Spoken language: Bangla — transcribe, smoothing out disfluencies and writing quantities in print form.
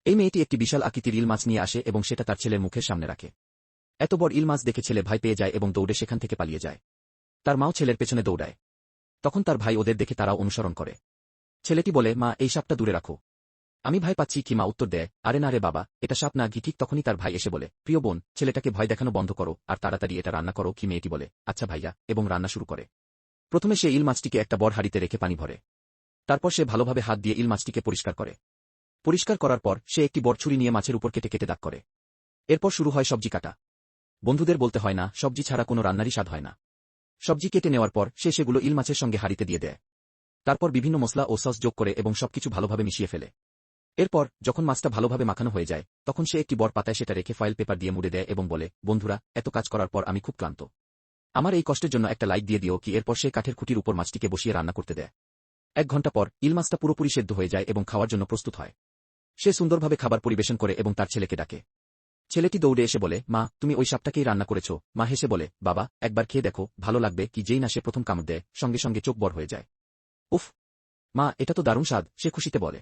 এই মেয়েটি একটি বিশাল আকৃতির ইল মাছ নিয়ে আসে এবং সেটা তার ছেলের মুখের সামনে রাখে। এত বড় ইল মাছ দেখে ছেলে ভয় পেয়ে যায় এবং দৌড়ে সেখান থেকে পালিয়ে যায়। তার মাও ছেলের পেছনে দৌড়ায়। তখন তার ভাই ওদের দেখে তারাও অনুসরণ করে। ছেলেটি বলে, মা, এই সাপটা দূরে রাখো। আমি ভয় পাচ্ছি কি? মা উত্তর দেয়, আরে না রে বাবা, এটা সাপ না। ঠিক তখনই তার ভাই এসে বলে, প্রিয় বোন, ছেলেটাকে ভয় দেখানো বন্ধ করো আর তাড়াতাড়ি এটা রান্না করো। কি? মেয়েটি বলে, আচ্ছা ভাইয়া, এবং রান্না শুরু করে। প্রথমে সে ইল মাছটিকে একটা বড় হাঁড়িতে রেখে পানি ভরে। তারপর সে ভালোভাবে হাত দিয়ে ইল মাছটিকে পরিষ্কার করে। পরিষ্কার করার পর সে একটি বড় ছুরি নিয়ে মাছের উপর কেটে কেটে দাগ করে। এরপর শুরু হয় সবজি কাটা। বন্ধুদের বলতে হয় না, সবজি ছাড়া কোনো রান্নারই স্বাদ হয় না। সবজি কেটে নেওয়ার পর সে সেগুলো ইল মাছের সঙ্গে হাঁড়িতে দিয়ে দেয়। তারপর বিভিন্ন মশলা ও সস যোগ করে এবং সবকিছু ভালোভাবে মিশিয়ে ফেলে। এরপর যখন মাছটা ভালোভাবে মাখানো হয়ে যায়, তখন সে একটি বড় পাতায় সেটা রেখে ফয়েল পেপার দিয়ে মুড়ে দেয় এবং বলে, বন্ধুরা, এত কাজ করার পর আমি খুব ক্লান্ত। আমার এই কষ্টের জন্য একটা লাইক দিয়ে দিও। কি? এরপর সে কাঠের খুঁটির উপর মাছটিকে বসিয়ে রান্না করতে দেয়। 1 ঘণ্টা পর ইল মাছটা পুরোপুরি সেদ্ধ হয়ে যায় এবং খাওয়ার জন্য প্রস্তুত হয়। সে সুন্দরভাবে খাবার পরিবেশন করে এবং তার ছেলেকে ডাকে। ছেলেটি দৌড়ে এসে বলে, মা, তুমি ওই সাপটাকেই রান্না করেছ। মা হেসে বলে, বাবা, একবার খেয়ে দেখো, ভালো লাগবে। কি? যেই না সে প্রথম কামড় দেয়, সঙ্গে সঙ্গে চোখ বড় হয়ে যায়। উফ মা, এটা তো দারুণ স্বাদ, সে খুশিতে বলে।